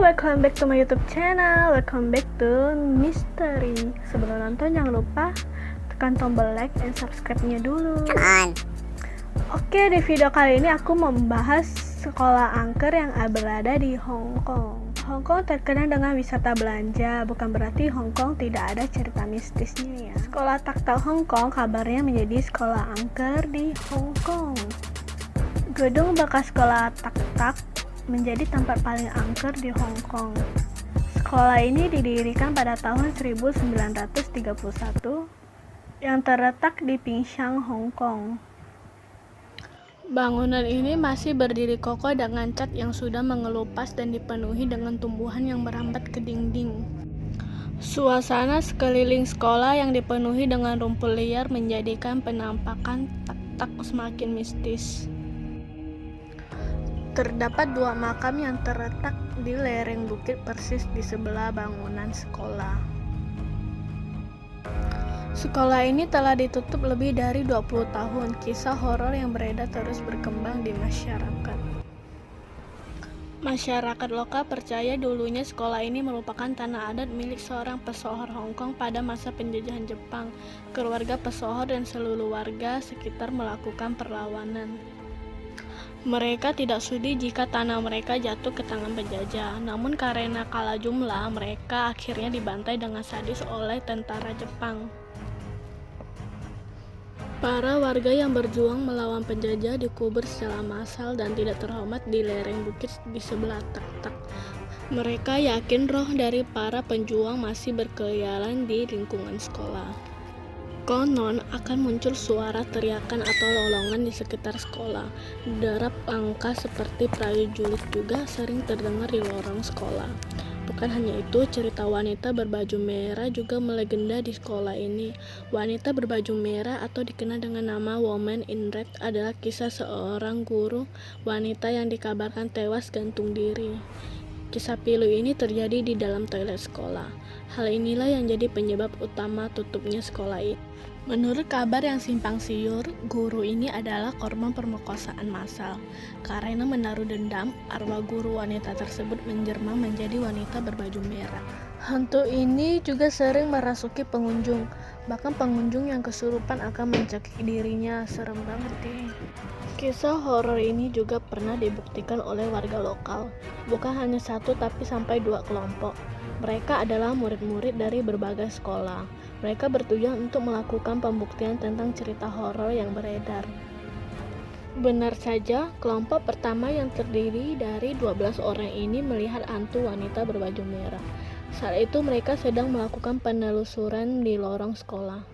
welcome back to my YouTube channel. Welcome back to Mystery. Sebelum nonton jangan lupa tekan tombol like dan subscribe-nya dulu. Come on. Oke, di video kali ini aku membahas sekolah angker yang berada di Hong Kong. Hong Kong terkenal dengan wisata belanja, bukan berarti Hong Kong tidak ada cerita mistisnya ya. Sekolah Tak-Tak Hong Kong kabarnya menjadi sekolah angker di Hong Kong. Gedung bekas sekolah Tak-Tak menjadi tempat paling angker di Hong Kong. Sekolah ini didirikan pada tahun 1931 yang terletak di Pingshan, Hong Kong. Bangunan ini masih berdiri kokoh dengan cat yang sudah mengelupas dan dipenuhi dengan tumbuhan yang merambat ke dinding. Suasana sekeliling sekolah yang dipenuhi dengan rumput liar menjadikan penampakan Tak-Tak semakin mistis. Terdapat dua makam yang terletak di lereng bukit persis di sebelah bangunan sekolah. Sekolah ini telah ditutup lebih dari 20 tahun. Kisah horor yang beredar terus berkembang di masyarakat. Masyarakat lokal percaya dulunya sekolah ini merupakan tanah adat milik seorang pesohor Hong Kong pada masa penjajahan Jepang. Keluarga pesohor dan seluruh warga sekitar melakukan perlawanan. Mereka tidak sudi jika tanah mereka jatuh ke tangan penjajah, namun karena kalah jumlah, mereka akhirnya dibantai dengan sadis oleh tentara Jepang. Para warga yang berjuang melawan penjajah dikubur secara massal dan tidak terhormat di lereng bukit di sebelah Tak-Tak. Mereka yakin roh dari para penjuang masih berkeliaran di lingkungan sekolah. Konon akan muncul suara teriakan atau lolongan di sekitar sekolah. Derap langkah seperti prajurit juga sering terdengar di lorong sekolah. Bukan hanya itu, cerita wanita berbaju merah juga melegenda di sekolah ini. Wanita berbaju merah atau dikenal dengan nama Woman in Red adalah kisah seorang guru wanita yang dikabarkan tewas gantung diri. Kisah pilu ini terjadi di dalam toilet sekolah. Hal inilah yang jadi penyebab utama tutupnya sekolah ini. Menurut kabar yang simpang siur, guru ini adalah korban pemerkosaan massal. Karena menaruh dendam, arwah guru wanita tersebut menjelma menjadi wanita berbaju merah. Hantu ini juga sering merasuki pengunjung. Bahkan pengunjung yang kesurupan akan mencekik dirinya. Serem banget deh. Kisah horor ini juga pernah dibuktikan oleh warga lokal. Bukan hanya satu tapi sampai 2 kelompok. Mereka adalah murid-murid dari berbagai sekolah. Mereka bertujuan untuk melakukan pembuktian tentang cerita horor yang beredar. Benar saja, kelompok pertama yang terdiri dari 12 orang ini melihat hantu wanita berbaju merah. Saat itu mereka sedang melakukan penelusuran di lorong sekolah.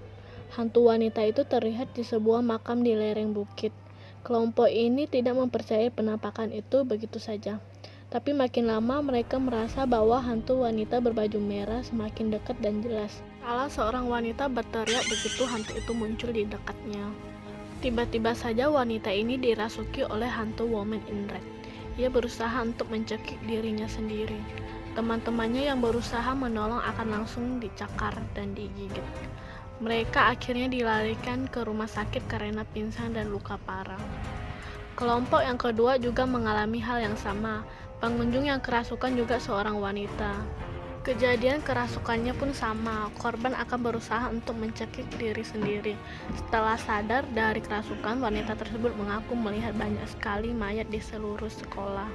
Hantu wanita itu terlihat di sebuah makam di lereng bukit. Kelompok ini tidak mempercayai penampakan itu begitu saja. Tapi makin lama mereka merasa bahwa hantu wanita berbaju merah semakin dekat dan jelas. Salah seorang wanita berteriak begitu hantu itu muncul di dekatnya. Tiba-tiba saja wanita ini dirasuki oleh hantu Woman in Red. Ia berusaha untuk mencekik dirinya sendiri. Teman-temannya yang berusaha menolong akan langsung dicakar dan digigit. Mereka akhirnya dilarikan ke rumah sakit karena pingsan dan luka parah. Kelompok yang kedua juga mengalami hal yang sama. Pengunjung yang kerasukan juga seorang wanita. Kejadian kerasukannya pun sama. Korban akan berusaha untuk mencekik diri sendiri. Setelah sadar dari kerasukan, wanita tersebut mengaku melihat banyak sekali mayat di seluruh sekolah.